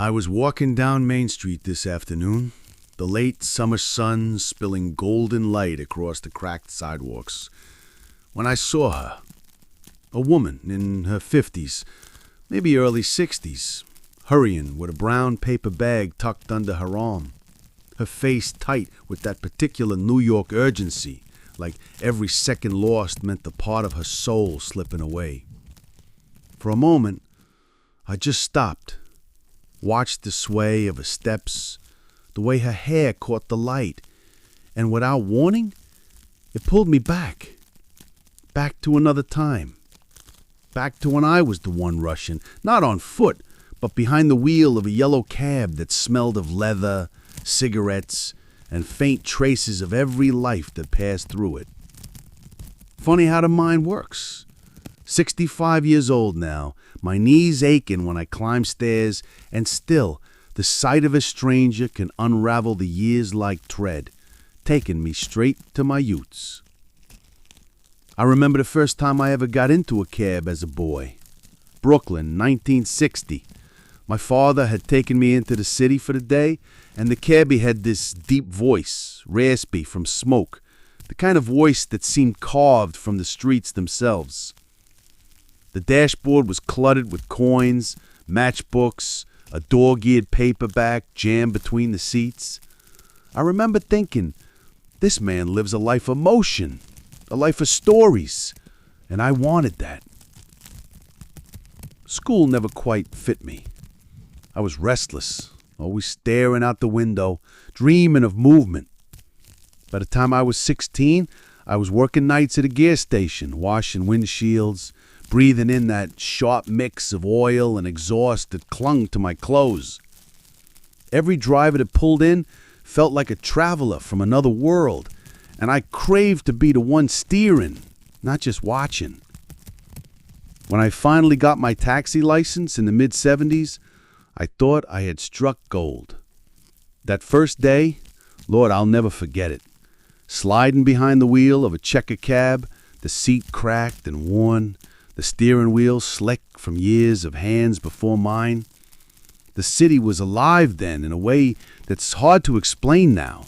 I was walking down Main Street this afternoon, the late summer sun spilling golden light across the cracked sidewalks, when I saw her. A woman in her 50s, maybe early 60s, hurrying with a brown paper bag tucked under her arm, her face tight with that particular New York urgency, like every second lost meant the part of her soul slipping away. For a moment, I just stopped, watched the sway of her steps, the way her hair caught the light, and without warning, it pulled me back to another time, back to when I was the one rushing, not on foot, but behind the wheel of a yellow cab that smelled of leather, cigarettes, and faint traces of every life that passed through it. Funny how the mind works. 65 years old now, my knees aching when I climb stairs, and still, the sight of a stranger can unravel the years like thread, taking me straight to my youths. I remember the first time I ever got into a cab as a boy. Brooklyn, 1960. My father had taken me into the city for the day, and the cabbie had this deep voice, raspy from smoke, the kind of voice that seemed carved from the streets themselves. The dashboard was cluttered with coins, matchbooks, a dog-eared paperback jammed between the seats. I remember thinking, this man lives a life of motion, a life of stories, and I wanted that. School never quite fit me. I was restless, always staring out the window, dreaming of movement. By the time I was 16, I was working nights at a gas station, washing windshields, breathing in that sharp mix of oil and exhaust that clung to my clothes. Every driver that pulled in felt like a traveler from another world, and I craved to be the one steering, not just watching. When I finally got my taxi license in the mid-70s, I thought I had struck gold. That first day, Lord, I'll never forget it. Sliding behind the wheel of a checker cab, the seat cracked and worn, the steering wheel slick from years of hands before mine. The city was alive then in a way that's hard to explain now.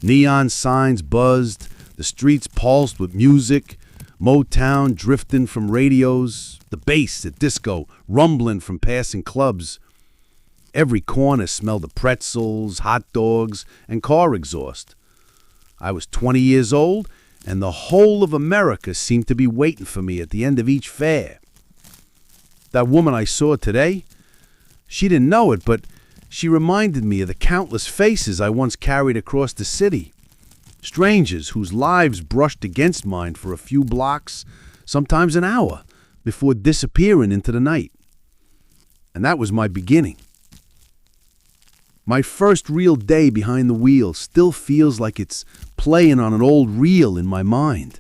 Neon signs buzzed, the streets pulsed with music, Motown drifting from radios, the bass at disco rumbling from passing clubs. Every corner smelled of pretzels, hot dogs, and car exhaust. I was 20 years old, and the whole of America seemed to be waiting for me at the end of each fare. That woman I saw today, she didn't know it, but she reminded me of the countless faces I once carried across the city. Strangers whose lives brushed against mine for a few blocks, sometimes an hour, before disappearing into the night. And that was my beginning. My first real day behind the wheel still feels like it's playing on an old reel in my mind.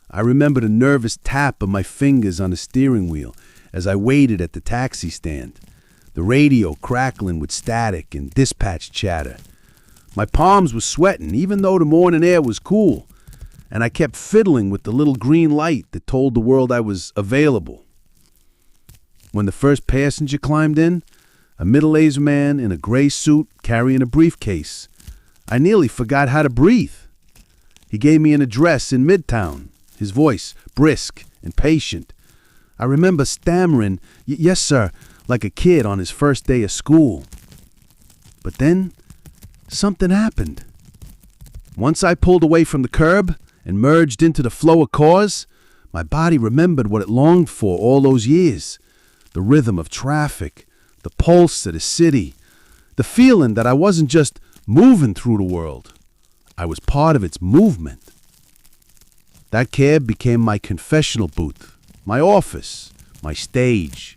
I remember the nervous tap of my fingers on the steering wheel as I waited at the taxi stand, the radio crackling with static and dispatch chatter. My palms were sweating, even though the morning air was cool, and I kept fiddling with the little green light that told the world I was available. When the first passenger climbed in, a middle-aged man in a gray suit carrying a briefcase, I nearly forgot how to breathe. He gave me an address in Midtown, his voice brisk and patient. I remember stammering, yes, sir, like a kid on his first day of school. But then, something happened. Once I pulled away from the curb and merged into the flow of cars, my body remembered what it longed for all those years. The rhythm of traffic, the pulse of the city, the feeling that I wasn't just moving through the world. I was part of its movement. That cab became my confessional booth, my office, my stage.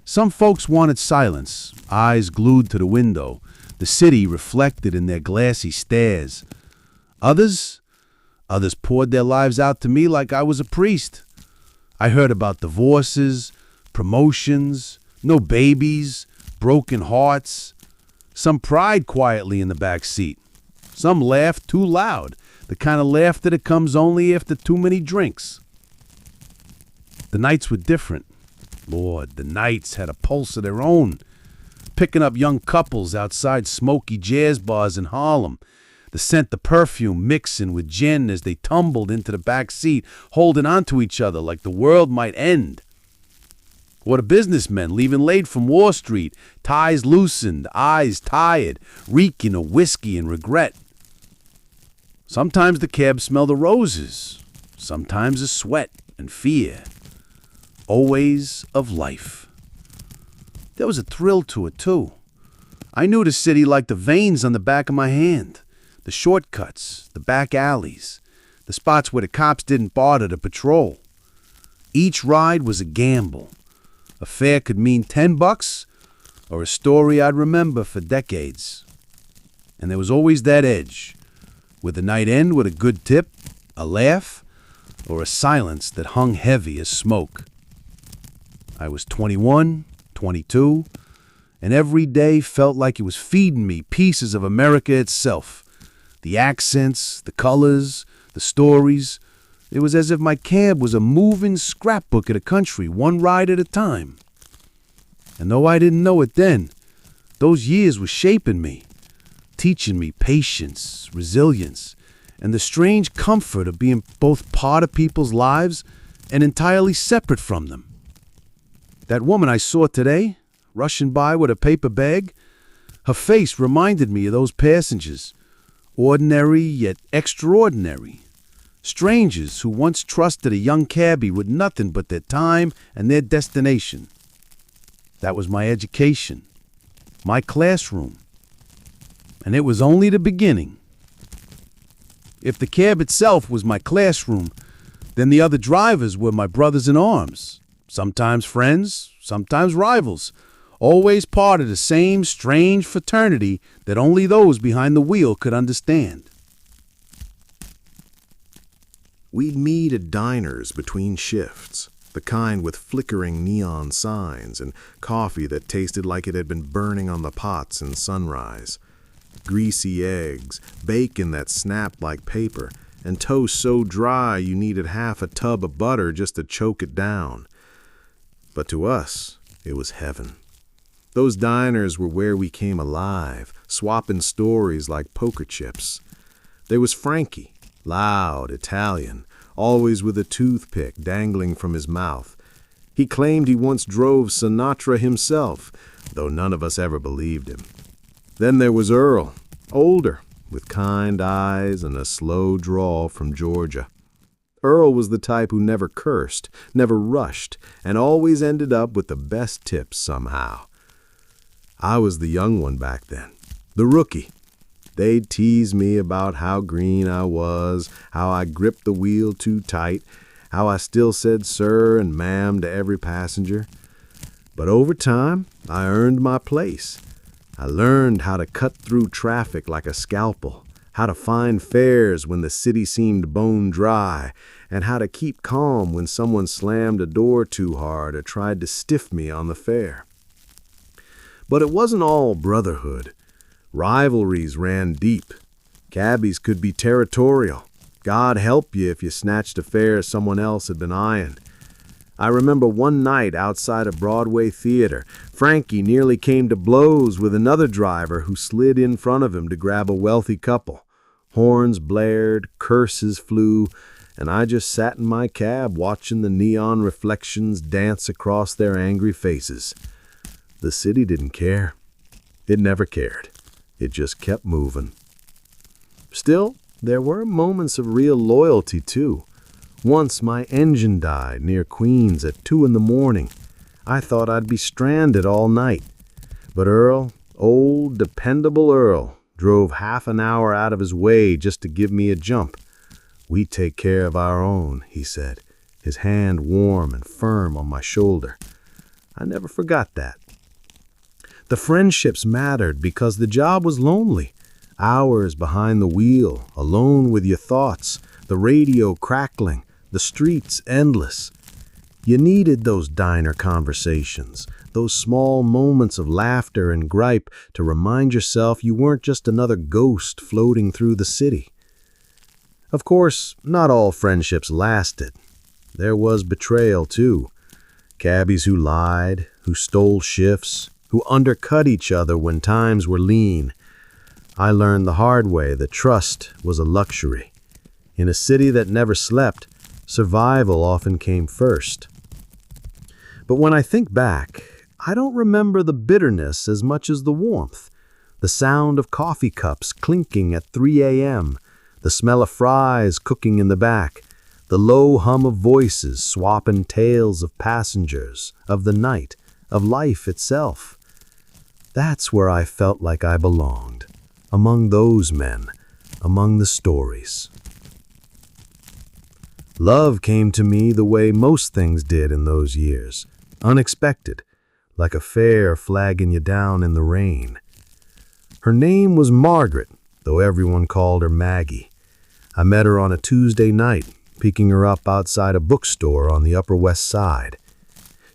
Some folks wanted silence, eyes glued to the window, the city reflected in their glassy stares. Others poured their lives out to me like I was a priest. I heard about divorces, promotions, no babies, broken hearts. Some cried quietly in the back seat. Some laughed too loud, the kind of laughter that comes only after too many drinks. The nights were different. Lord, the nights had a pulse of their own. picking up young couples outside smoky jazz bars in Harlem, the scent of perfume mixing with gin as they tumbled into the back seat, holding onto each other like the world might end. Or the businessmen leaving late from Wall Street, ties loosened, eyes tired, reeking of whiskey and regret. Sometimes the cab smelled of roses, sometimes of sweat and fear, always of life. There was a thrill to it, too. I knew the city like the veins on the back of my hand, the shortcuts, the back alleys, the spots where the cops didn't bother to patrol. Each ride was a gamble. A fare could mean $10 or a story I'd remember for decades. And there was always that edge. Would the night end with a good tip, a laugh, or a silence that hung heavy as smoke? I was 21, 22, and every day felt like it was feeding me pieces of America itself. The accents, the colors, the stories. It was as if my cab was a moving scrapbook of the country, one ride at a time. And though I didn't know it then, those years were shaping me, teaching me patience, resilience, and the strange comfort of being both part of people's lives and entirely separate from them. That woman I saw today, rushing by with a paper bag, her face reminded me of those passengers, ordinary yet extraordinary. Strangers who once trusted a young cabbie with nothing but their time and their destination. That was my education, my classroom. And it was only the beginning. If the cab itself was my classroom, then the other drivers were my brothers in arms, sometimes friends, sometimes rivals, always part of the same strange fraternity that only those behind the wheel could understand. We'd meet at diners between shifts, the kind with flickering neon signs and coffee that tasted like it had been burning on the pots in sunrise. Greasy eggs, bacon that snapped like paper, and toast so dry you needed half a tub of butter just to choke it down. But to us, it was heaven. Those diners were where we came alive, swapping stories like poker chips. There was Frankie, loud, Italian, always with a toothpick dangling from his mouth. He claimed he once drove Sinatra himself, though none of us ever believed him. Then there was Earl, older, with kind eyes and a slow drawl from Georgia. Earl was the type who never cursed, never rushed, and always ended up with the best tips somehow. I was the young one back then, the rookie. They'd tease me about how green I was, how I gripped the wheel too tight, how I still said sir and ma'am to every passenger. But over time, I earned my place. I learned how to cut through traffic like a scalpel, how to find fares when the city seemed bone dry, and how to keep calm when someone slammed a door too hard or tried to stiff me on the fare. But it wasn't all brotherhood. Rivalries ran deep. Cabbies could be territorial. God help you if you snatched a fare someone else had been eyeing. I remember one night outside a Broadway theater, Frankie nearly came to blows with another driver who slid in front of him to grab a wealthy couple. Horns blared, curses flew, and I just sat in my cab watching the neon reflections dance across their angry faces. The city didn't care. It never cared. It just kept moving. Still, there were moments of real loyalty, too. Once my engine died near Queens at 2 a.m. I thought I'd be stranded all night. But Earl, old, dependable Earl, drove half an hour out of his way just to give me a jump. "We take care of our own," he said, his hand warm and firm on my shoulder. I never forgot that. The friendships mattered because the job was lonely. Hours behind the wheel, alone with your thoughts, the radio crackling, the streets endless. You needed those diner conversations, those small moments of laughter and gripe to remind yourself you weren't just another ghost floating through the city. Of course, not all friendships lasted. There was betrayal, too. Cabbies who lied, who stole shifts, who undercut each other when times were lean. I learned the hard way that trust was a luxury. In a city that never slept, survival often came first. But when I think back, I don't remember the bitterness as much as the warmth. The sound of coffee cups clinking at 3 a.m., the smell of fries cooking in the back, the low hum of voices swapping tales of passengers, of the night, of life itself. That's where I felt like I belonged, among those men, among the stories. Love came to me the way most things did in those years, unexpected, like a fair flagging you down in the rain. Her name was Margaret, though everyone called her Maggie. I met her on a Tuesday night, picking her up outside a bookstore on the Upper West Side.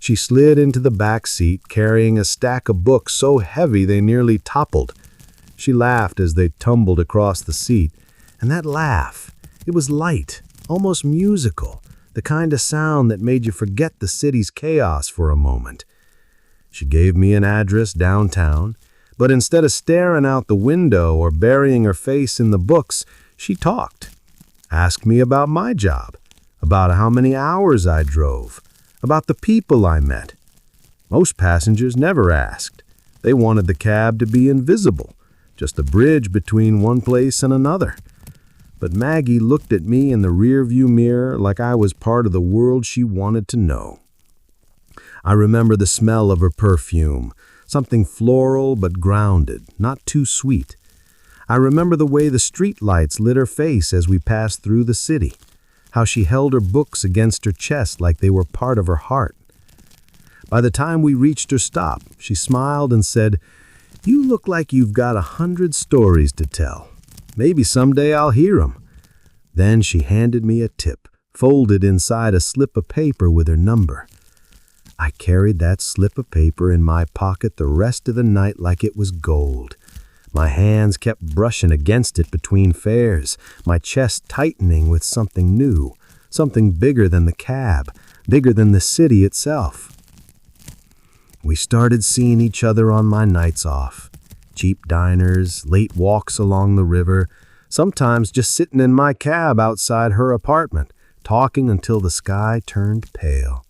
She slid into the back seat, carrying a stack of books so heavy they nearly toppled. She laughed as they tumbled across the seat, and that laugh, it was light, almost musical, the kind of sound that made you forget the city's chaos for a moment. She gave me an address downtown, but instead of staring out the window or burying her face in the books, she talked. Asked me about my job, about how many hours I drove, about the people I met. Most passengers never asked. They wanted the cab to be invisible, just a bridge between one place and another. But Maggie looked at me in the rearview mirror like I was part of the world she wanted to know. I remember the smell of her perfume, something floral but grounded, not too sweet. I remember the way the street lights lit her face as we passed through the city, how she held her books against her chest like they were part of her heart. By the time we reached her stop, she smiled and said, "You look like you've got 100 stories to tell. Maybe someday I'll hear 'em." Then she handed me a tip, folded inside a slip of paper with her number. I carried that slip of paper in my pocket the rest of the night like it was gold. My hands kept brushing against it between fares, my chest tightening with something new, something bigger than the cab, bigger than the city itself. We started seeing each other on my nights off. Cheap diners, late walks along the river, sometimes just sitting in my cab outside her apartment, talking until the sky turned pale.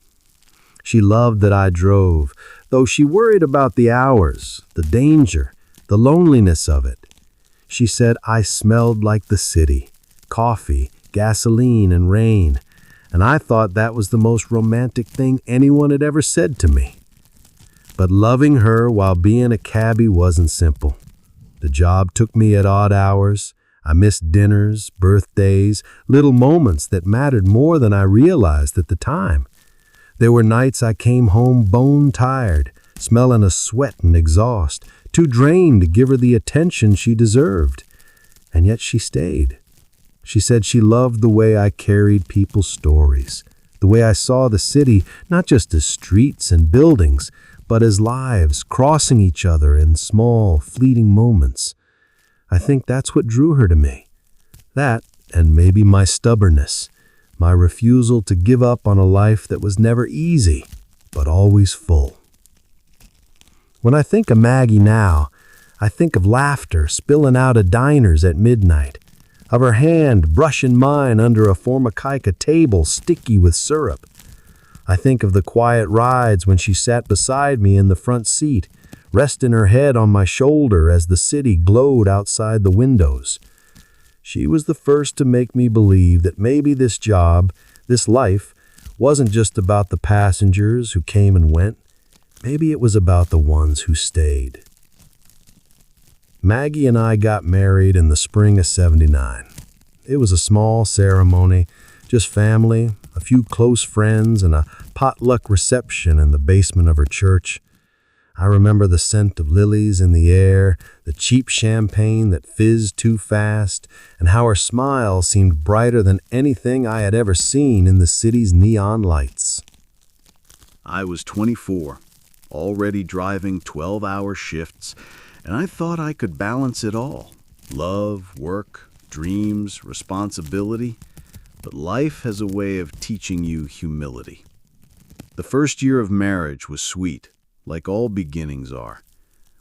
She loved that I drove, though she worried about the hours, the danger, the loneliness of it. She said I smelled like the city, coffee, gasoline, and rain, and I thought that was the most romantic thing anyone had ever said to me. But loving her while being a cabbie wasn't simple. The job took me at odd hours. I missed dinners, birthdays, little moments that mattered more than I realized at the time. There were nights I came home bone-tired, smelling of sweat and exhaust, too drained to give her the attention she deserved. And yet she stayed. She said she loved the way I carried people's stories, the way I saw the city not just as streets and buildings, but as lives crossing each other in small, fleeting moments. I think that's what drew her to me. That, and maybe my stubbornness, my refusal to give up on a life that was never easy, but always full. When I think of Maggie now, I think of laughter spilling out of diners at midnight, of her hand brushing mine under a Formica table sticky with syrup. I think of the quiet rides when she sat beside me in the front seat, resting her head on my shoulder as the city glowed outside the windows. She was the first to make me believe that maybe this job, this life, wasn't just about the passengers who came and went. Maybe it was about the ones who stayed. Maggie and I got married in the spring of '79. It was a small ceremony, just family, a few close friends, and a potluck reception in the basement of her church. I remember the scent of lilies in the air, the cheap champagne that fizzed too fast, and how her smile seemed brighter than anything I had ever seen in the city's neon lights. I was 24, already driving 12-hour shifts, and I thought I could balance it all. Love, work, dreams, responsibility. But life has a way of teaching you humility. The first year of marriage was sweet, like all beginnings are.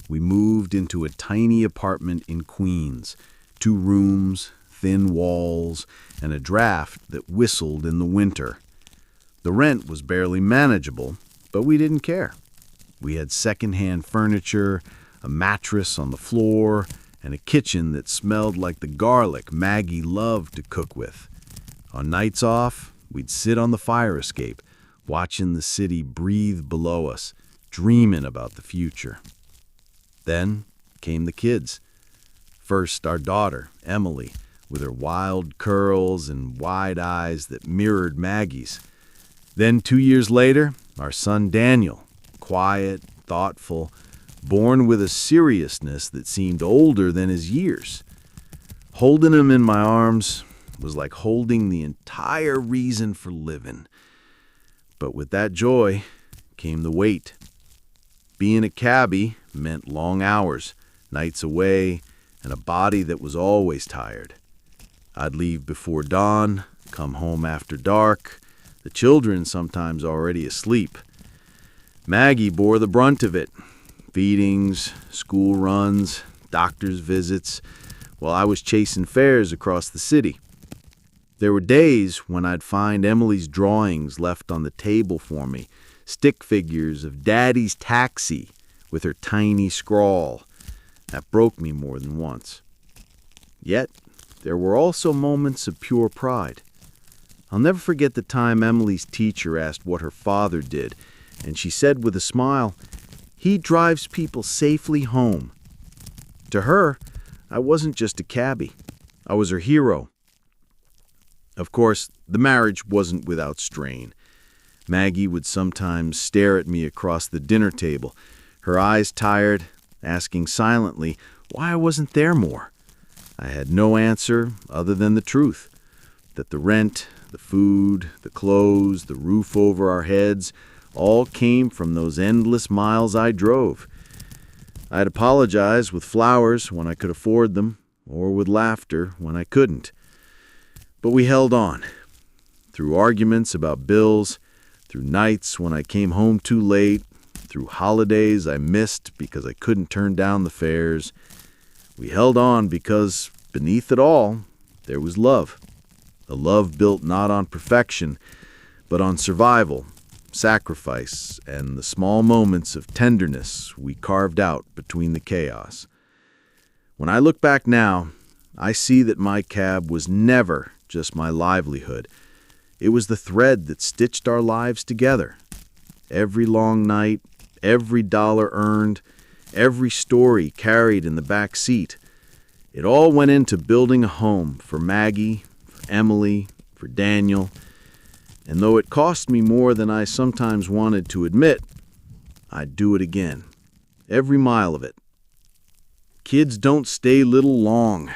We moved into a tiny apartment in Queens, 2 rooms, thin walls, and a draft that whistled in the winter. The rent was barely manageable, but we didn't care. We had secondhand furniture, a mattress on the floor, and a kitchen that smelled like the garlic Maggie loved to cook with. On nights off, we'd sit on the fire escape, watching the city breathe below us, dreaming about the future. Then came the kids. First, our daughter, Emily, with her wild curls and wide eyes that mirrored Maggie's. Then 2 years later, our son Daniel, quiet, thoughtful, born with a seriousness that seemed older than his years. Holding him in my arms was like holding the entire reason for living. But with that joy came the weight. Being a cabbie meant long hours, nights away, and a body that was always tired. I'd leave before dawn, come home after dark, the children sometimes already asleep. Maggie bore the brunt of it. Feedings, school runs, doctor's visits, while I was chasing fares across the city. There were days when I'd find Emily's drawings left on the table for me, stick figures of Daddy's taxi with her tiny scrawl. That broke me more than once. Yet, there were also moments of pure pride. I'll never forget the time Emily's teacher asked what her father did, and she said with a smile, "He drives people safely home." To her, I wasn't just a cabbie. I was her hero. Of course, the marriage wasn't without strain. Maggie would sometimes stare at me across the dinner table, her eyes tired, asking silently why I wasn't there more. I had no answer other than the truth, that the rent, the food, the clothes, the roof over our heads, all came from those endless miles I drove. I'd apologize with flowers when I could afford them, or with laughter when I couldn't. But we held on. Through arguments about bills, through nights when I came home too late, through holidays I missed because I couldn't turn down the fares. We held on because, beneath it all, there was love. A love built not on perfection, but on survival, sacrifice, and the small moments of tenderness we carved out between the chaos. When I look back now, I see that my cab was never just my livelihood. It was the thread that stitched our lives together. Every long night, every dollar earned, every story carried in the back seat. It all went into building a home for Maggie, for Emily, for Daniel. And though it cost me more than I sometimes wanted to admit, I'd do it again. Every mile of it. Kids don't stay little long.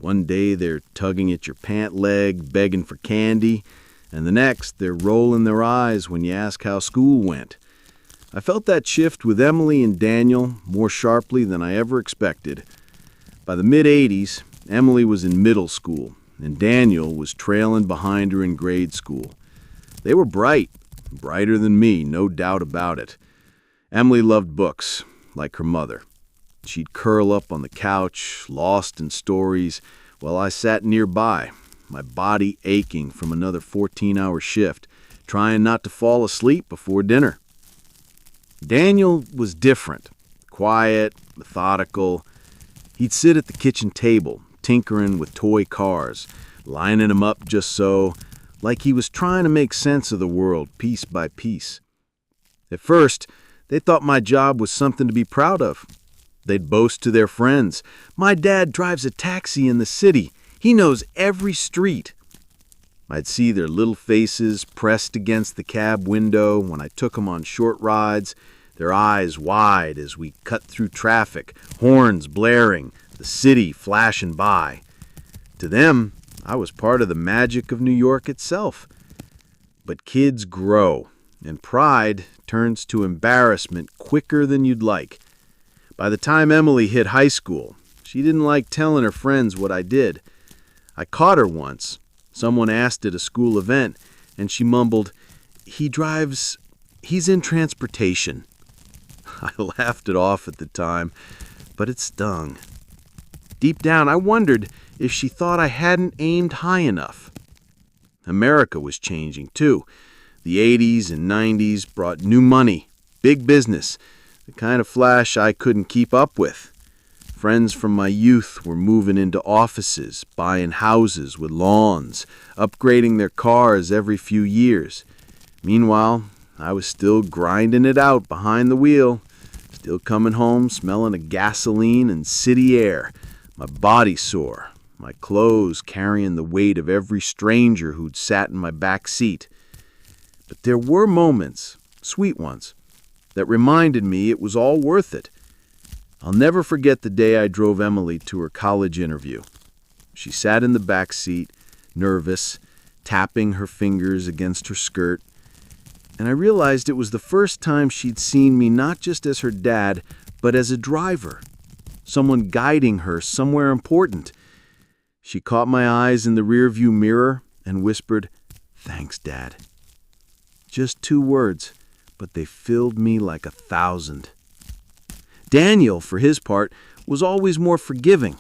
One day they're tugging at your pant leg, begging for candy, and the next they're rolling their eyes when you ask how school went. I felt that shift with Emily and Daniel more sharply than I ever expected. By the mid-'80s, Emily was in middle school, and Daniel was trailing behind her in grade school. They were bright, brighter than me, no doubt about it. Emily loved books, like her mother. She'd curl up on the couch, lost in stories, while I sat nearby, my body aching from another 14-hour shift, trying not to fall asleep before dinner. Daniel was different, quiet, methodical. He'd sit at the kitchen table, tinkering with toy cars, lining them up just so, like he was trying to make sense of the world piece by piece. At first, they thought my job was something to be proud of. They'd boast to their friends, "My dad drives a taxi in the city. He knows every street." I'd see their little faces pressed against the cab window when I took them on short rides, their eyes wide as we cut through traffic, horns blaring, the city flashing by. To them, I was part of the magic of New York itself. But kids grow, and pride turns to embarrassment quicker than you'd like. By the time Emily hit high school, she didn't like telling her friends what I did. I caught her once. Someone asked at a school event, and she mumbled, he's in transportation." I laughed it off at the time, but it stung. Deep down, I wondered if she thought I hadn't aimed high enough. America was changing, too. The 80s and 90s brought new money, big business, the kind of flash I couldn't keep up with. Friends from my youth were moving into offices, buying houses with lawns, upgrading their cars every few years. Meanwhile, I was still grinding it out behind the wheel, still coming home smelling of gasoline and city air, my body sore, my clothes carrying the weight of every stranger who'd sat in my back seat. But there were moments, sweet ones, that reminded me it was all worth it. I'll never forget the day I drove Emily to her college interview. She sat in the back seat, nervous, tapping her fingers against her skirt, and I realized it was the first time she'd seen me not just as her dad, but as a driver, someone guiding her somewhere important. She caught my eyes in the rearview mirror and whispered, "Thanks, Dad." Just 2 words, but they filled me like 1,000. Daniel, for his part, was always more forgiving.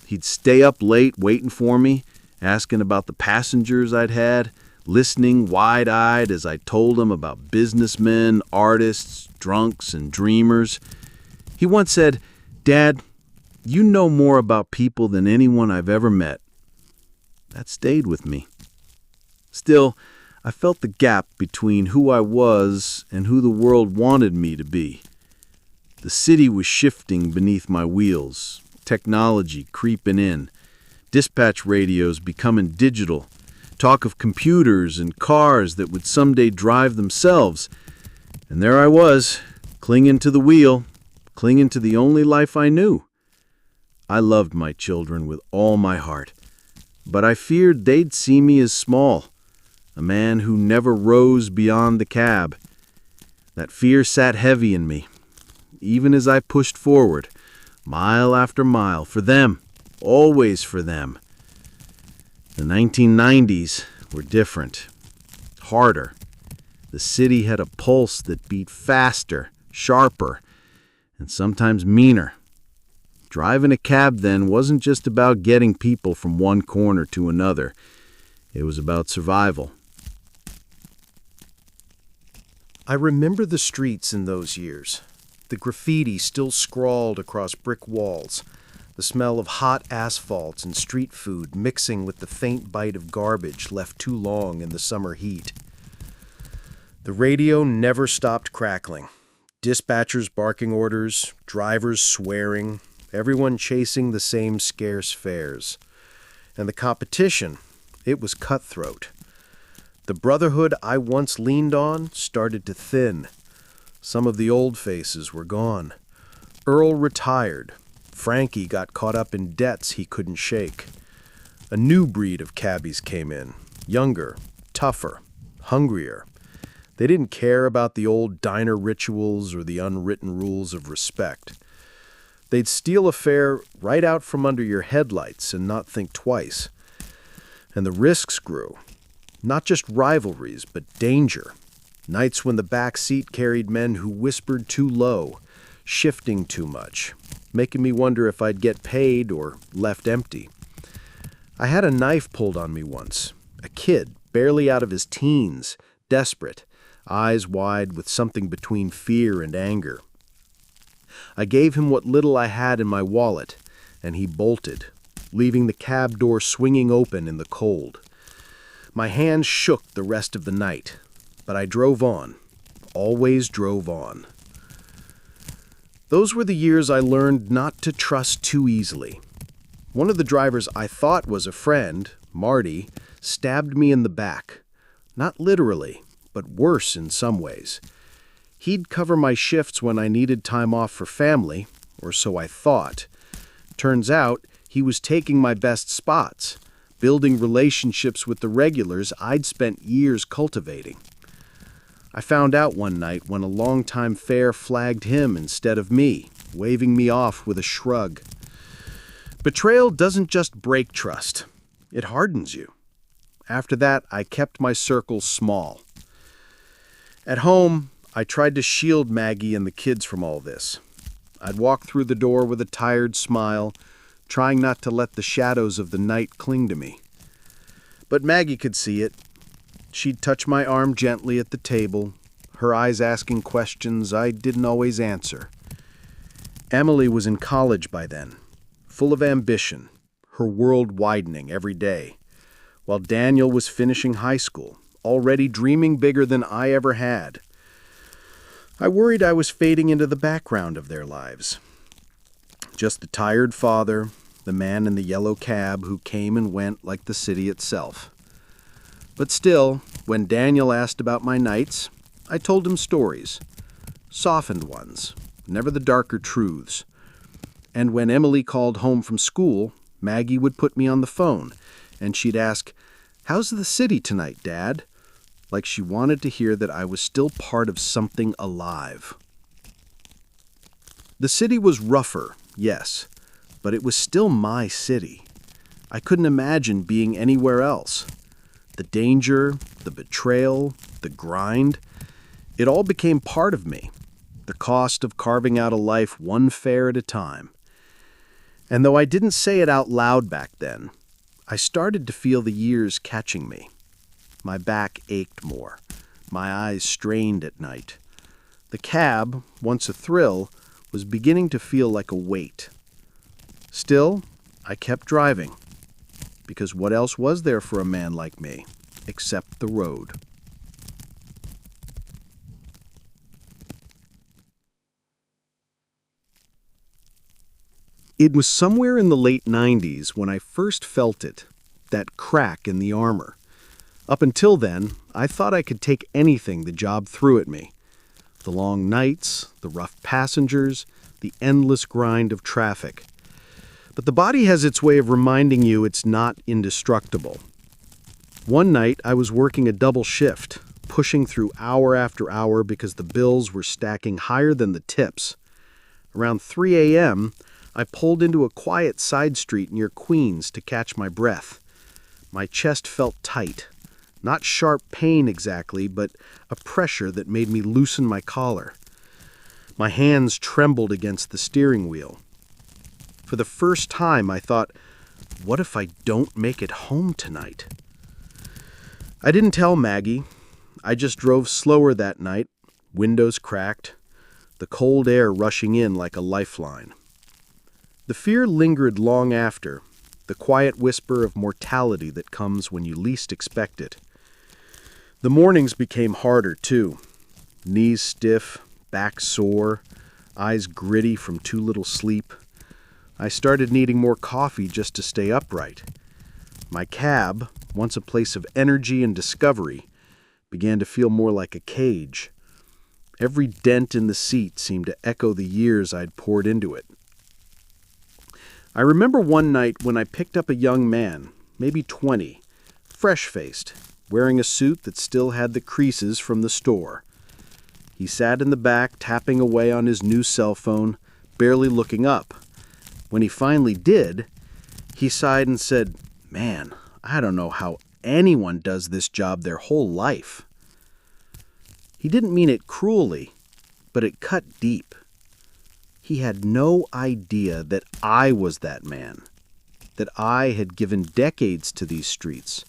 He'd stay up late waiting for me, asking about the passengers I'd had, listening wide-eyed as I told him about businessmen, artists, drunks, and dreamers. He once said, "Dad, you know more about people than anyone I've ever met." That stayed with me. Still, I felt the gap between who I was and who the world wanted me to be. The city was shifting beneath my wheels, technology creeping in, dispatch radios becoming digital, talk of computers and cars that would someday drive themselves. And there I was, clinging to the wheel, clinging to the only life I knew. I loved my children with all my heart, but I feared they'd see me as small, a man who never rose beyond the cab. That fear sat heavy in me, even as I pushed forward, mile after mile, for them, always for them. The 1990s were different, harder. The city had a pulse that beat faster, sharper, and sometimes meaner. Driving a cab then wasn't just about getting people from one corner to another. It was about survival. I remember the streets in those years. The graffiti still scrawled across brick walls, the smell of hot asphalt and street food mixing with the faint bite of garbage left too long in the summer heat. The radio never stopped crackling. Dispatchers barking orders, drivers swearing, everyone chasing the same scarce fares. And the competition, it was cutthroat. The brotherhood I once leaned on started to thin. Some of the old faces were gone. Earl retired. Frankie got caught up in debts he couldn't shake. A new breed of cabbies came in, younger, tougher, hungrier. They didn't care about the old diner rituals or the unwritten rules of respect. They'd steal a fare right out from under your headlights and not think twice. And the risks grew. Not just rivalries, but danger. Nights when the back seat carried men who whispered too low, shifting too much, making me wonder if I'd get paid or left empty. I had a knife pulled on me once, a kid, barely out of his teens, desperate, eyes wide with something between fear and anger. I gave him what little I had in my wallet, and he bolted, leaving the cab door swinging open in the cold. My hands shook the rest of the night, but I drove on, always drove on. Those were the years I learned not to trust too easily. One of the drivers I thought was a friend, Marty, stabbed me in the back. Not literally, but worse in some ways. He'd cover my shifts when I needed time off for family, or so I thought. Turns out, he was taking my best spots, building relationships with the regulars I'd spent years cultivating. I found out one night when a longtime fare flagged him instead of me, waving me off with a shrug. Betrayal doesn't just break trust, it hardens you. After that, I kept my circles small. At home, I tried to shield Maggie and the kids from all this. I'd walk through the door with a tired smile, trying not to let the shadows of the night cling to me. But Maggie could see it. She'd touch my arm gently at the table, her eyes asking questions I didn't always answer. Emily was in college by then, full of ambition, her world widening every day, while Daniel was finishing high school, already dreaming bigger than I ever had. I worried I was fading into the background of their lives. Just the tired father, the man in the yellow cab who came and went like the city itself. But still, when Daniel asked about my nights, I told him stories, softened ones, never the darker truths. And when Emily called home from school, Maggie would put me on the phone, and she'd ask, "How's the city tonight, Dad?" Like she wanted to hear that I was still part of something alive. The city was rougher, yes, but it was still my city. I couldn't imagine being anywhere else. The danger, the betrayal, the grind, it all became part of me, the cost of carving out a life one fare at a time. And though I didn't say it out loud back then, I started to feel the years catching me. My back ached more, my eyes strained at night. The cab, once a thrill, was beginning to feel like a weight. Still, I kept driving, because what else was there for a man like me, except the road? It was somewhere in the late 90s when I first felt it, that crack in the armor. Up until then, I thought I could take anything the job threw at me. The long nights, the rough passengers, the endless grind of traffic. But the body has its way of reminding you it's not indestructible. One night, I was working a double shift, pushing through hour after hour because the bills were stacking higher than the tips. Around 3 a.m., I pulled into a quiet side street near Queens to catch my breath. My chest felt tight. Not sharp pain exactly, but a pressure that made me loosen my collar. My hands trembled against the steering wheel. For the first time, I thought, what if I don't make it home tonight? I didn't tell Maggie. I just drove slower that night, windows cracked, the cold air rushing in like a lifeline. The fear lingered long after, the quiet whisper of mortality that comes when you least expect it. The mornings became harder, too. Knees stiff, back sore, eyes gritty from too little sleep. I started needing more coffee just to stay upright. My cab, once a place of energy and discovery, began to feel more like a cage. Every dent in the seat seemed to echo the years I'd poured into it. I remember one night when I picked up a young man, maybe 20, fresh-faced, wearing a suit that still had the creases from the store. He sat in the back, tapping away on his new cell phone, barely looking up. When he finally did, he sighed and said, "Man, I don't know how anyone does this job their whole life." He didn't mean it cruelly, but it cut deep. He had no idea that I was that man, that I had given decades to these streets,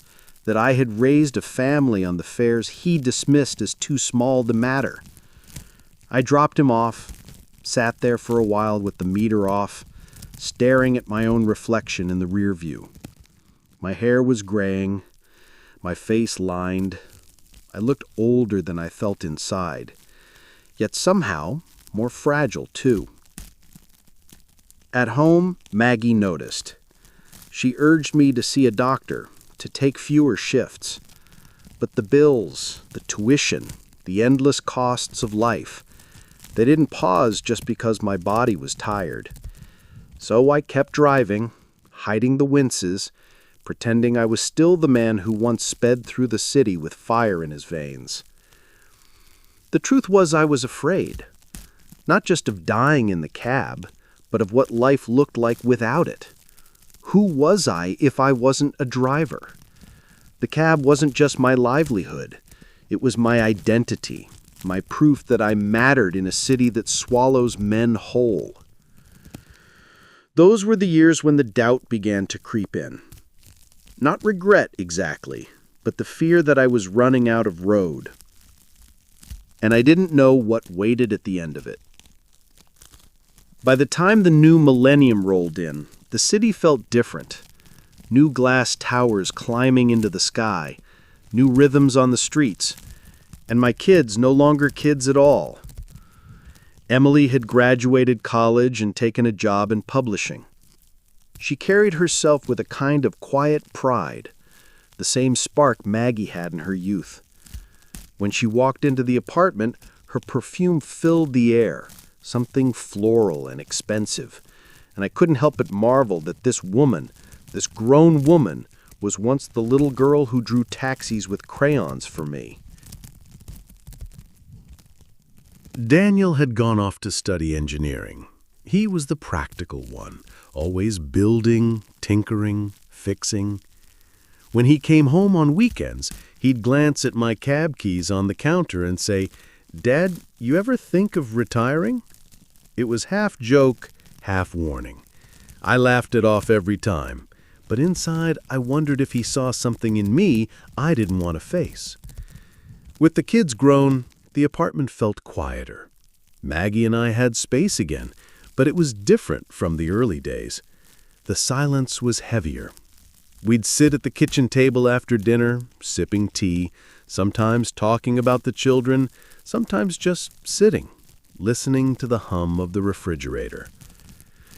that I had raised a family on the fares he dismissed as too small to matter. I dropped him off, sat there for a while with the meter off, staring at my own reflection in the rear view. My hair was graying, my face lined. I looked older than I felt inside, yet somehow more fragile too. At home, Maggie noticed. She urged me to see a doctor, to take fewer shifts. But the bills, the tuition, the endless costs of life, they didn't pause just because my body was tired. So I kept driving, hiding the winces, pretending I was still the man who once sped through the city with fire in his veins. The truth was I was afraid, not just of dying in the cab, but of what life looked like without it. Who was I if I wasn't a driver? The cab wasn't just my livelihood. It was my identity, my proof that I mattered in a city that swallows men whole. Those were the years when the doubt began to creep in. Not regret exactly, but the fear that I was running out of road. And I didn't know what waited at the end of it. By the time the new millennium rolled in, the city felt different. New glass towers climbing into the sky, new rhythms on the streets, and my kids no longer kids at all. Emily had graduated college and taken a job in publishing. She carried herself with a kind of quiet pride, the same spark Maggie had in her youth. When she walked into the apartment, her perfume filled the air, something floral and expensive, and I couldn't help but marvel that this woman, this grown woman, was once the little girl who drew taxis with crayons for me. Daniel had gone off to study engineering. He was the practical one, always building, tinkering, fixing. When he came home on weekends, he'd glance at my cab keys on the counter and say, "Dad, you ever think of retiring?" It was half joke, half warning. I laughed it off every time, but inside I wondered if he saw something in me I didn't want to face. With the kids grown, the apartment felt quieter. Maggie and I had space again, but it was different from the early days. The silence was heavier. We'd sit at the kitchen table after dinner, sipping tea, sometimes talking about the children, sometimes just sitting, listening to the hum of the refrigerator.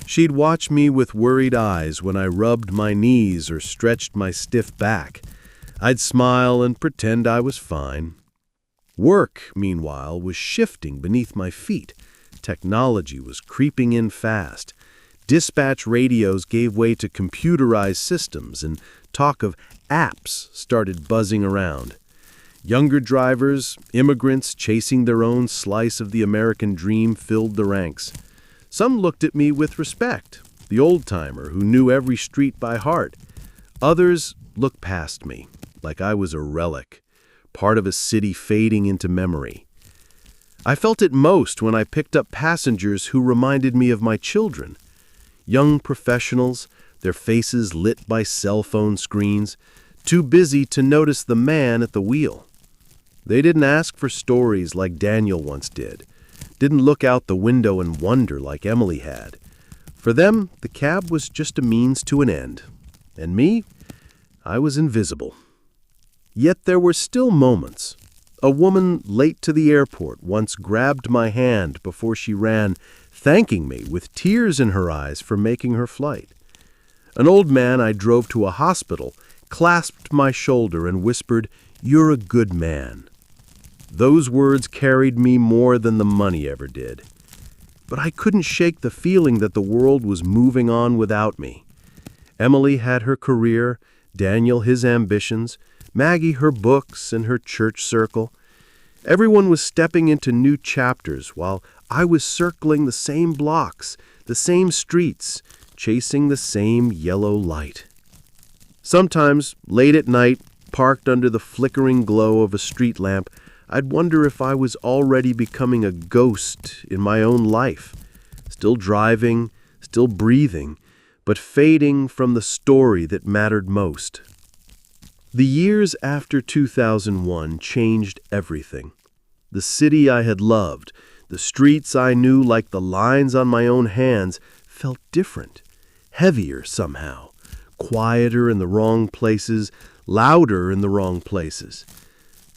She'd watch me with worried eyes when I rubbed my knees or stretched my stiff back. I'd smile and pretend I was fine. Work, meanwhile, was shifting beneath my feet. Technology was creeping in fast. Dispatch radios gave way to computerized systems, and talk of apps started buzzing around. Younger drivers, immigrants chasing their own slice of the American dream filled the ranks. Some looked at me with respect, the old-timer who knew every street by heart. Others looked past me, like I was a relic, part of a city fading into memory. I felt it most when I picked up passengers who reminded me of my children. Young professionals, their faces lit by cell phone screens, too busy to notice the man at the wheel. They didn't ask for stories like Daniel once didn't look out the window and wonder like Emily had. For them, the cab was just a means to an end. And me, I was invisible. Yet there were still moments. A woman late to the airport once grabbed my hand before she ran, thanking me with tears in her eyes for making her flight. An old man I drove to a hospital clasped my shoulder and whispered, "You're a good man." Those words carried me more than the money ever did. But I couldn't shake the feeling that the world was moving on without me. Emily had her career, Daniel his ambitions, Maggie her books and her church circle. Everyone was stepping into new chapters while I was circling the same blocks, the same streets, chasing the same yellow light. Sometimes, late at night, parked under the flickering glow of a street lamp, I'd wonder if I was already becoming a ghost in my own life, still driving, still breathing, but fading from the story that mattered most. The years after 2001 changed everything. The city I had loved, the streets I knew like the lines on my own hands, felt different, heavier somehow, quieter in the wrong places, louder in the wrong places.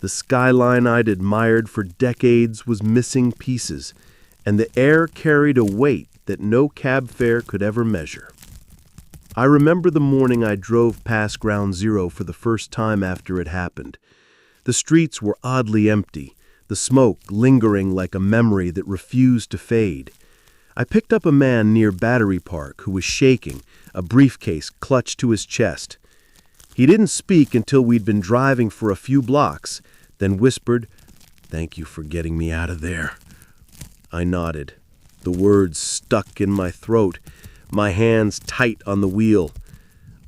The skyline I'd admired for decades was missing pieces, and the air carried a weight that no cab fare could ever measure. I remember the morning I drove past Ground Zero for the first time after it happened. The streets were oddly empty, the smoke lingering like a memory that refused to fade. I picked up a man near Battery Park who was shaking, a briefcase clutched to his chest. He didn't speak until we'd been driving for a few blocks, then whispered, "Thank you for getting me out of there." I nodded. The words stuck in my throat, my hands tight on the wheel.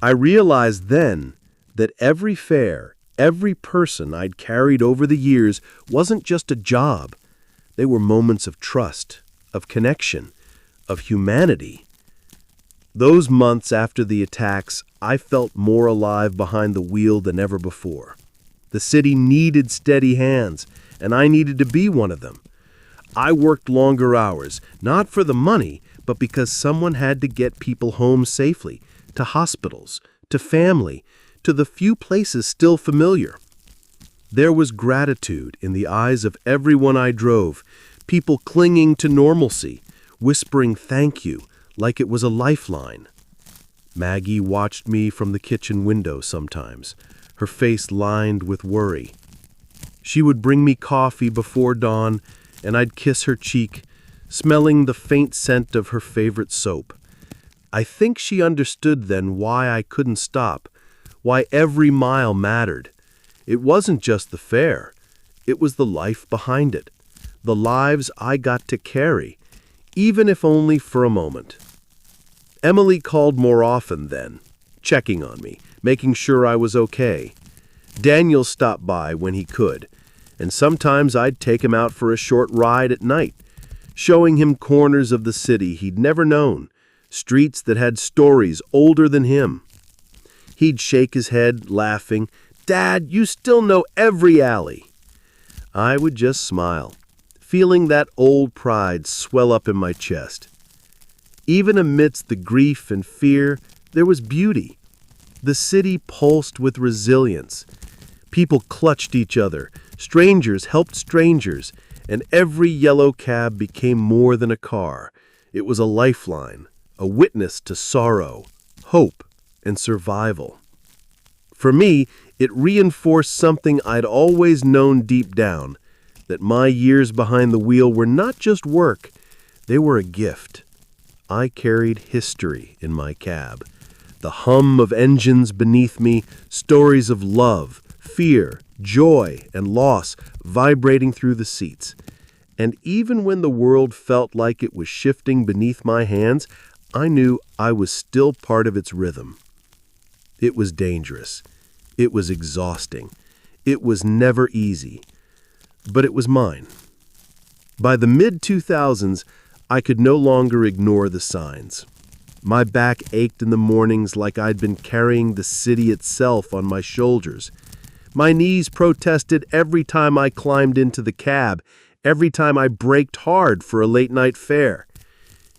I realized then that every fare, Every person I'd carried over the years wasn't just a job. They were moments of trust, of connection, of humanity. Those months after the attacks, I felt more alive behind the wheel than ever before. The city needed steady hands, and I needed to be one of them. I worked longer hours, not for the money, but because someone had to get people home safely, to hospitals, to family, to the few places still familiar. There was gratitude in the eyes of everyone I drove, people clinging to normalcy, whispering thank you like it was a lifeline. Maggie watched me from the kitchen window sometimes, her face lined with worry. She would bring me coffee before dawn, and I'd kiss her cheek, smelling the faint scent of her favorite soap. I think she understood then why I couldn't stop, why every mile mattered. It wasn't just the fare. It was the life behind it, the lives I got to carry, even if only for a moment. Emily called more often then, checking on me, making sure I was okay. Daniel stopped by when he could, and sometimes I'd take him out for a short ride at night, showing him corners of the city he'd never known, streets that had stories older than him. He'd shake his head, laughing, "Dad, you still know every alley." I would just smile, feeling that old pride swell up in my chest. Even amidst the grief and fear, there was beauty. The city pulsed with resilience. People clutched each other, strangers helped strangers, and every yellow cab became more than a car. It was a lifeline, a witness to sorrow, hope, and survival. For me, it reinforced something I'd always known deep down, that my years behind the wheel were not just work, they were a gift. I carried history in my cab. The hum of engines beneath me, stories of love, fear, joy, and loss vibrating through the seats. And even when the world felt like it was shifting beneath my hands, I knew I was still part of its rhythm. It was dangerous. It was exhausting. It was never easy. But it was mine. By the mid-2000s, I could no longer ignore the signs. My back ached in the mornings like I'd been carrying the city itself on my shoulders. My knees protested every time I climbed into the cab, every time I braked hard for a late-night fare.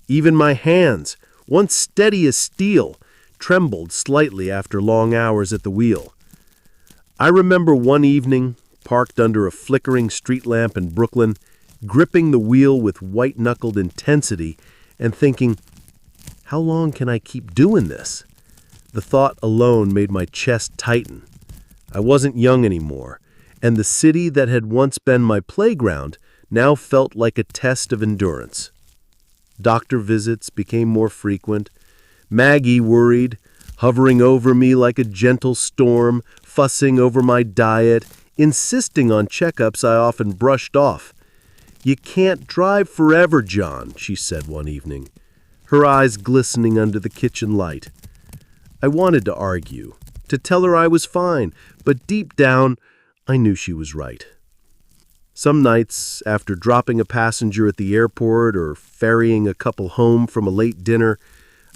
Even my hands, once steady as steel, trembled slightly after long hours at the wheel. I remember one evening, parked under a flickering street lamp in Brooklyn, gripping the wheel with white-knuckled intensity and thinking, how long can I keep doing this? The thought alone made my chest tighten. I wasn't young anymore, and the city that had once been my playground now felt like a test of endurance. Doctor visits became more frequent. Maggie worried, hovering over me like a gentle storm, fussing over my diet, insisting on checkups I often brushed off. "You can't drive forever, John," she said one evening, her eyes glistening under the kitchen light. I wanted to argue, to tell her I was fine, but deep down, I knew she was right. Some nights, after dropping a passenger at the airport or ferrying a couple home from a late dinner,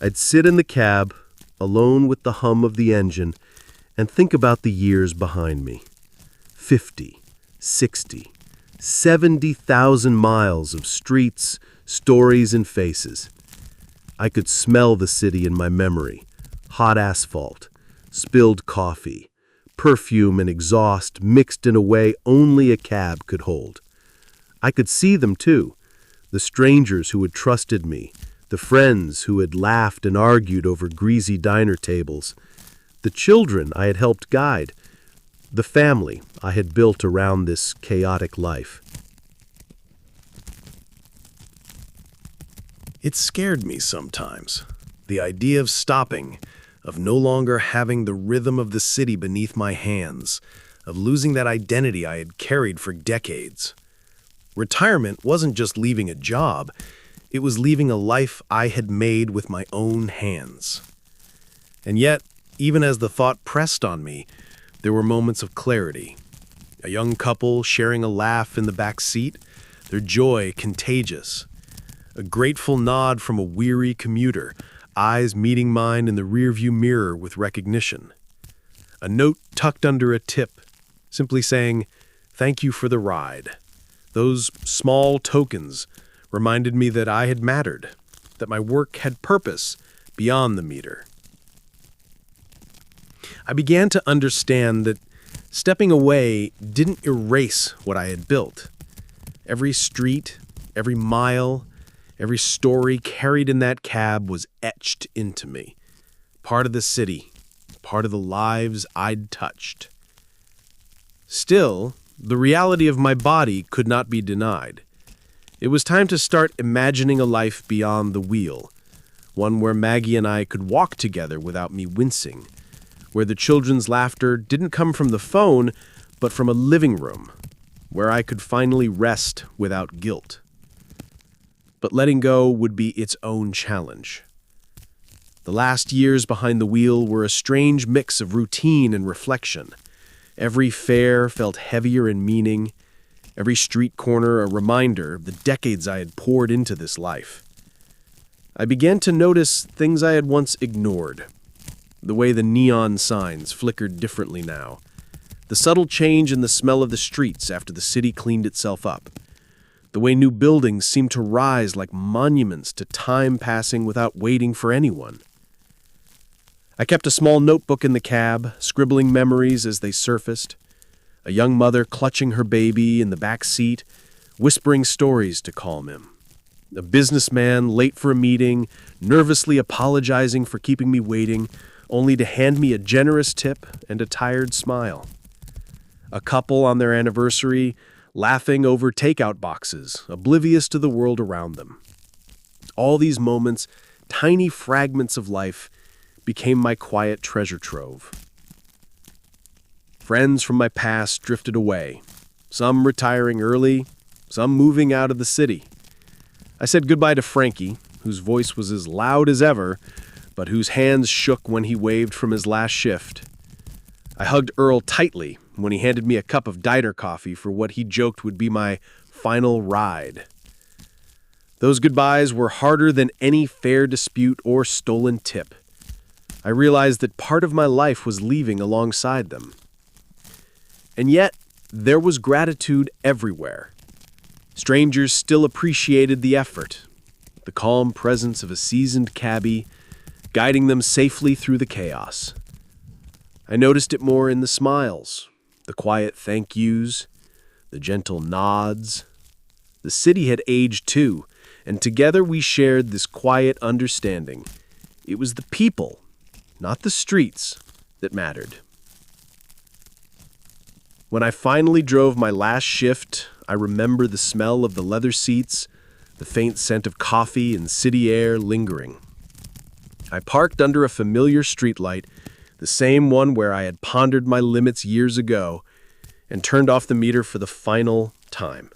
I'd sit in the cab, alone with the hum of the engine, and think about the years behind me. 50, 60, 70,000 miles of streets, stories, and faces. I could smell the city in my memory. Hot asphalt, spilled coffee, perfume and exhaust mixed in a way only a cab could hold. I could see them too, the strangers who had trusted me, the friends who had laughed and argued over greasy diner tables, the children I had helped guide, the family I had built around this chaotic life. It scared me sometimes, the idea of stopping, of no longer having the rhythm of the city beneath my hands, of losing that identity I had carried for decades. Retirement wasn't just leaving a job, it was leaving a life I had made with my own hands. And yet, even as the thought pressed on me, There were moments of clarity. A young couple sharing a laugh in the back seat, their joy contagious. A grateful nod from a weary commuter, eyes meeting mine in the rearview mirror with recognition. A note tucked under a tip, simply saying, "Thank you for the ride." Those small tokens reminded me that I had mattered, that my work had purpose beyond the meter. I began to understand that stepping away didn't erase what I had built. Every street, every mile, every story carried in that cab was etched into me. Part of the city, part of the lives I'd touched. Still, the reality of my body could not be denied. It was time to start imagining a life beyond the wheel, one where Maggie and I could walk together without me wincing, where the children's laughter didn't come from the phone, but from a living room, where I could finally rest without guilt. But letting go would be its own challenge. The last years behind the wheel were a strange mix of routine and reflection. Every fare felt heavier in meaning, every street corner a reminder of the decades I had poured into this life. I began to notice things I had once ignored. The way the neon signs flickered differently now. The subtle change in the smell of the streets after the city cleaned itself up. The way new buildings seemed to rise like monuments to time passing without waiting for anyone. I kept a small notebook in the cab, scribbling memories as they surfaced. A young mother clutching her baby in the back seat, whispering stories to calm him. A businessman late for a meeting, nervously apologizing for keeping me waiting, only to hand me a generous tip and a tired smile. A couple on their anniversary, laughing over takeout boxes, oblivious to the world around them. All these moments, tiny fragments of life, became my quiet treasure trove. Friends from my past drifted away, some retiring early, some moving out of the city. I said goodbye to Frankie, whose voice was as loud as ever, but whose hands shook when he waved from his last shift. I hugged Earl tightly when he handed me a cup of diner coffee for what he joked would be my final ride. Those goodbyes were harder than any fare dispute or stolen tip. I realized that part of my life was leaving alongside them. And yet, there was gratitude everywhere. Strangers still appreciated the effort, the calm presence of a seasoned cabbie, guiding them safely through the chaos. I noticed it more in the smiles, the quiet thank yous, the gentle nods. The city had aged too, and together we shared this quiet understanding. It was the people, not the streets, that mattered. When I finally drove my last shift, I remember the smell of the leather seats, the faint scent of coffee and city air lingering. I parked under a familiar streetlight, the same one where I had pondered my limits years ago, and turned off the meter for the final time.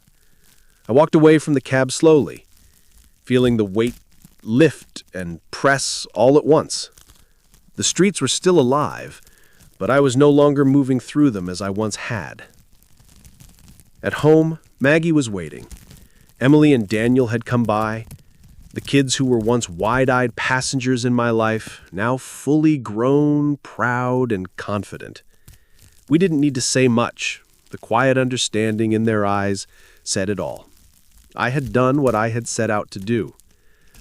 I walked away from the cab slowly, feeling the weight lift and press all at once. The streets were still alive, but I was no longer moving through them as I once had. At home, Maggie was waiting. Emily and Daniel had come by. The kids who were once wide-eyed passengers in my life, now fully grown, proud, and confident. We didn't need to say much. The quiet understanding in their eyes said it all. I had done what I had set out to do.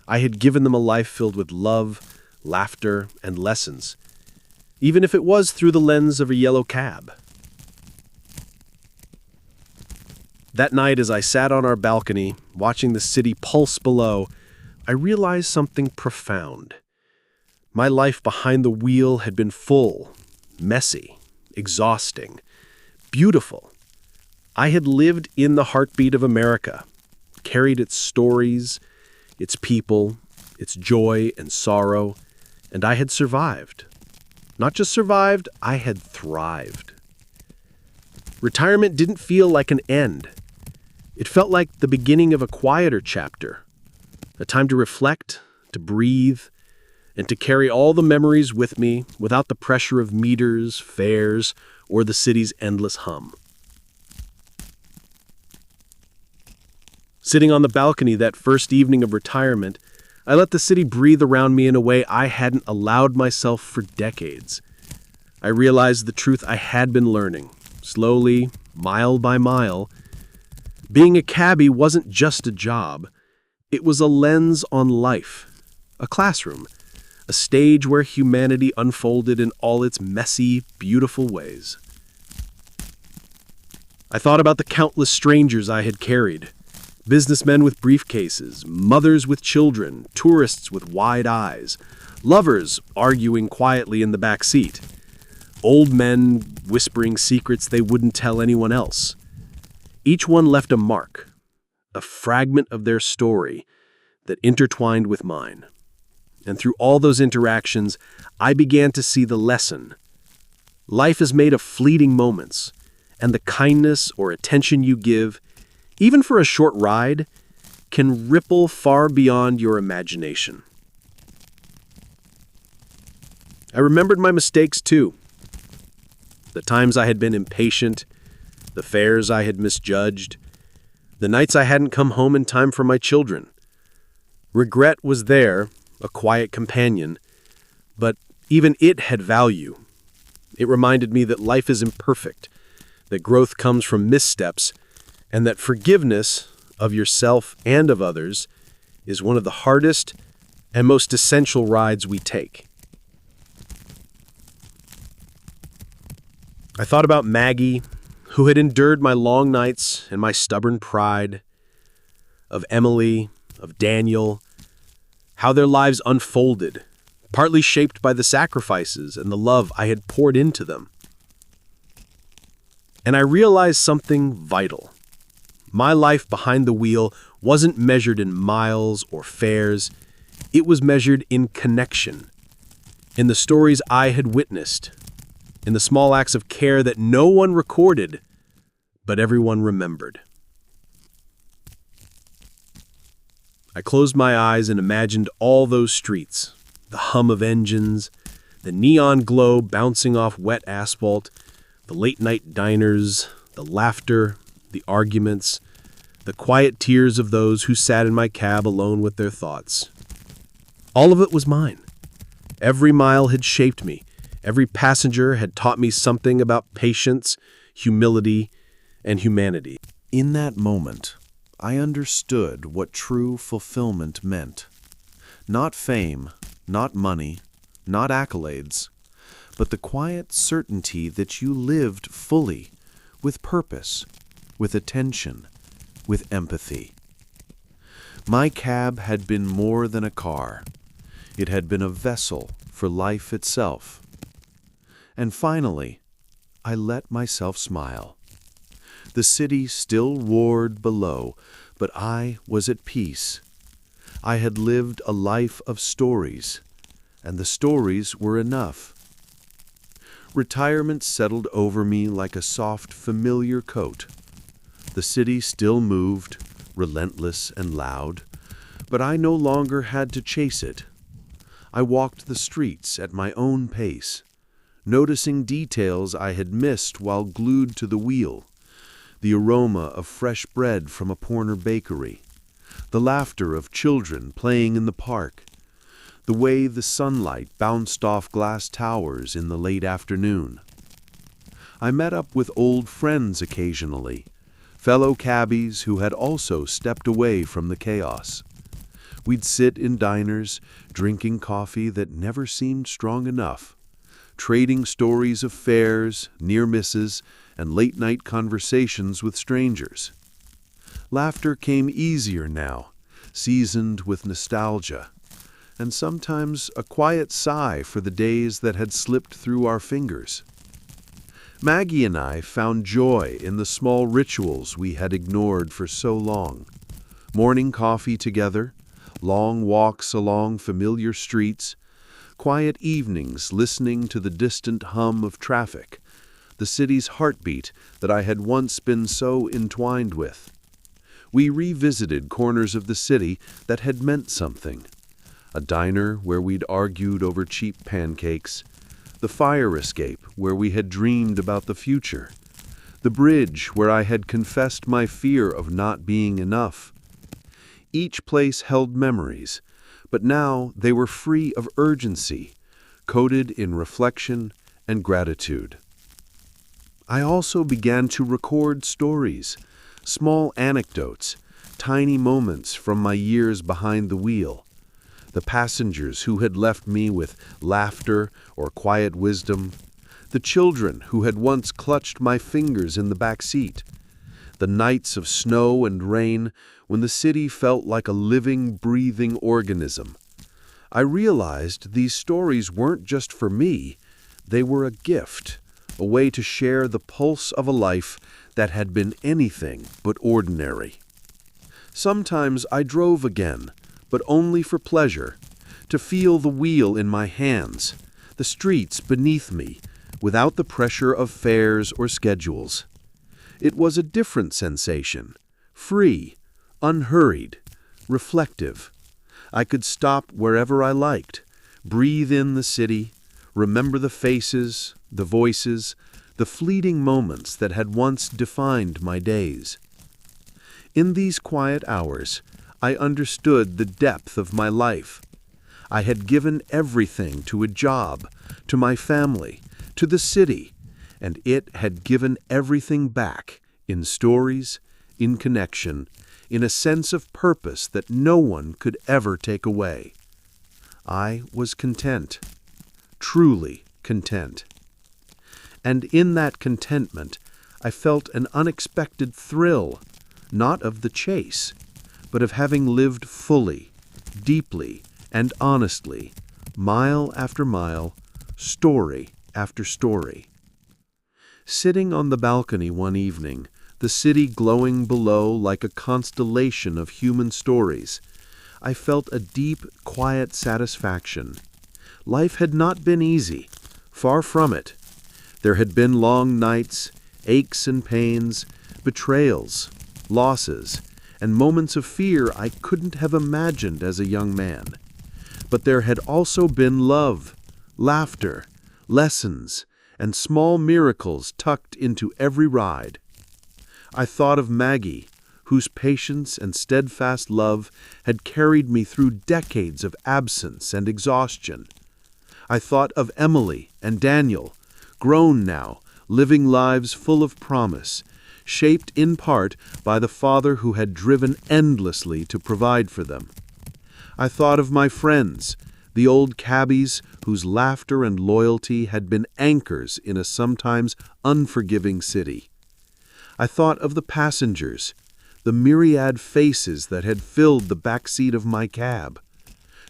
I had given them a life filled with love, laughter, and lessons, even if it was through the lens of a yellow cab. That night, as I sat on our balcony, watching the city pulse below, I realized something profound. My life behind the wheel had been full, messy, exhausting, beautiful. I had lived in the heartbeat of America, carried its stories, its people, its joy and sorrow, and I had survived. Not just survived, I had thrived. Retirement didn't feel like an end. It felt like the beginning of a quieter chapter, a time to reflect, to breathe, and to carry all the memories with me without the pressure of meters, fares, or the city's endless hum. Sitting on the balcony that first evening of retirement, I let the city breathe around me in a way I hadn't allowed myself for decades. I realized the truth I had been learning, slowly, mile by mile. Being a cabbie wasn't just a job. It was a lens on life, a classroom, a stage where humanity unfolded in all its messy, beautiful ways. I thought about the countless strangers I had carried. Businessmen with briefcases, mothers with children, tourists with wide eyes, lovers arguing quietly in the back seat, old men whispering secrets they wouldn't tell anyone else. Each one left a mark, a fragment of their story that intertwined with mine. And through all those interactions, I began to see the lesson. Life is made of fleeting moments, and the kindness or attention you give, even for a short ride, can ripple far beyond your imagination. I remembered my mistakes too. The times I had been impatient, the fares I had misjudged, the nights I hadn't come home in time for my children. Regret was there, a quiet companion, but even it had value. It reminded me that life is imperfect, that growth comes from missteps, and that forgiveness of yourself and of others is one of the hardest and most essential rides we take. I thought about Maggie, who had endured my long nights and my stubborn pride, of Emily, of Daniel, how their lives unfolded, partly shaped by the sacrifices and the love I had poured into them. And I realized something vital. My life behind the wheel wasn't measured in miles or fares. It was measured in connection, in the stories I had witnessed, in the small acts of care that no one recorded, but everyone remembered. I closed my eyes and imagined all those streets, the hum of engines, the neon glow bouncing off wet asphalt, the late-night diners, the laughter, the arguments, the quiet tears of those who sat in my cab alone with their thoughts. All of it was mine. Every mile had shaped me. Every passenger had taught me something about patience, humility, and humanity. In that moment, I understood what true fulfillment meant. Not fame, not money, not accolades, but the quiet certainty that you lived fully, with purpose, with attention, with empathy. My cab had been more than a car. It had been a vessel for life itself. And finally, I let myself smile. The city still roared below, but I was at peace. I had lived a life of stories, and the stories were enough. Retirement settled over me like a soft, familiar coat. The city still moved, relentless and loud, but I no longer had to chase it. I walked the streets at my own pace, noticing details I had missed while glued to the wheel. The aroma of fresh bread from a corner bakery, the laughter of children playing in the park, the way the sunlight bounced off glass towers in the late afternoon. I met up with old friends occasionally, fellow cabbies who had also stepped away from the chaos. We'd sit in diners, drinking coffee that never seemed strong enough, trading stories of fares, near misses, and late-night conversations with strangers. Laughter came easier now, seasoned with nostalgia, and sometimes a quiet sigh for the days that had slipped through our fingers. Maggie and I found joy in the small rituals we had ignored for so long. Morning coffee together, long walks along familiar streets, quiet evenings listening to the distant hum of traffic, the city's heartbeat that I had once been so entwined with. We revisited corners of the city that had meant something. a diner where we'd argued over cheap pancakes, the fire escape where we had dreamed about the future, the bridge where I had confessed my fear of not being enough. Each place held memories, but now they were free of urgency, coated in reflection and gratitude. I also began to record stories, small anecdotes, tiny moments from my years behind the wheel. The passengers who had left me with laughter or quiet wisdom, the children who had once clutched my fingers in the back seat, the nights of snow and rain when the city felt like a living, breathing organism. I realized these stories weren't just for me, they were a gift, a way to share the pulse of a life that had been anything but ordinary. Sometimes I drove again, but only for pleasure, to feel the wheel in my hands, the streets beneath me, without the pressure of fares or schedules. It was a different sensation, free, unhurried, reflective. I could stop wherever I liked, breathe in the city, remember the faces, the voices, the fleeting moments that had once defined my days. In these quiet hours, I understood the depth of my life. I had given everything to a job, to my family, to the city, and it had given everything back in stories, in connection, in a sense of purpose that no one could ever take away. I was content, truly content. And in that contentment, I felt an unexpected thrill, not of the chase, but of having lived fully, deeply, and honestly, mile after mile, story after story. Sitting on the balcony one evening, the city glowing below like a constellation of human stories, I felt a deep, quiet satisfaction. Life had not been easy, far from it. There had been long nights, aches and pains, betrayals, losses, and moments of fear I couldn't have imagined as a young man. But there had also been love, laughter, lessons, and small miracles tucked into every ride. I thought of Maggie, whose patience and steadfast love had carried me through decades of absence and exhaustion. I thought of Emily and Daniel, grown now, living lives full of promise, shaped in part by the father who had driven endlessly to provide for them. I thought of my friends, the old cabbies whose laughter and loyalty had been anchors in a sometimes unforgiving city. I thought of the passengers, the myriad faces that had filled the back seat of my cab.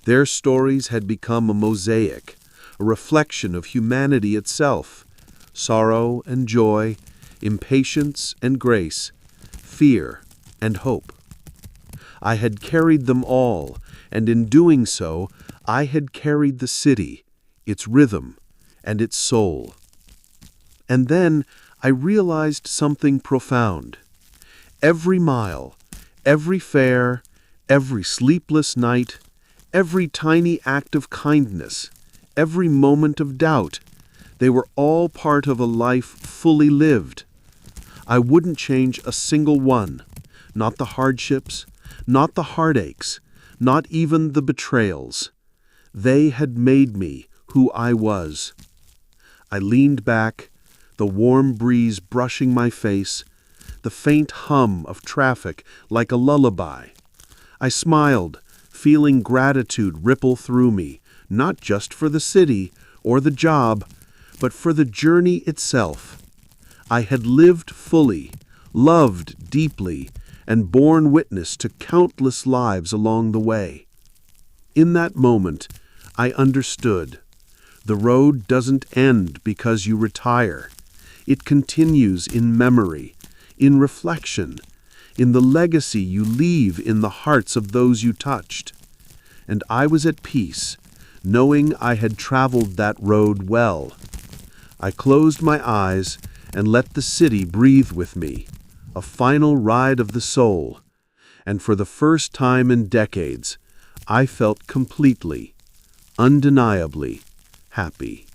Their stories had become a mosaic, a reflection of humanity itself, sorrow and joy, impatience and grace, fear and hope. I had carried them all, and in doing so, I had carried the city, its rhythm, and its soul. And then I realized something profound. Every mile, every fare, every sleepless night, every tiny act of kindness, every moment of doubt, they were all part of a life fully lived. I wouldn't change a single one, not the hardships, not the heartaches, not even the betrayals. They had made me who I was. I leaned back, the warm breeze brushing my face, the faint hum of traffic like a lullaby. I smiled, feeling gratitude ripple through me, not just for the city or the job, but for the journey itself. I had lived fully, loved deeply, and borne witness to countless lives along the way. In that moment, I understood. The road doesn't end because you retire. It continues in memory, in reflection, in the legacy you leave in the hearts of those you touched. And I was at peace, knowing I had traveled that road well. I closed my eyes and let the city breathe with me, a final ride of the soul. And for the first time in decades, I felt completely, undeniably happy.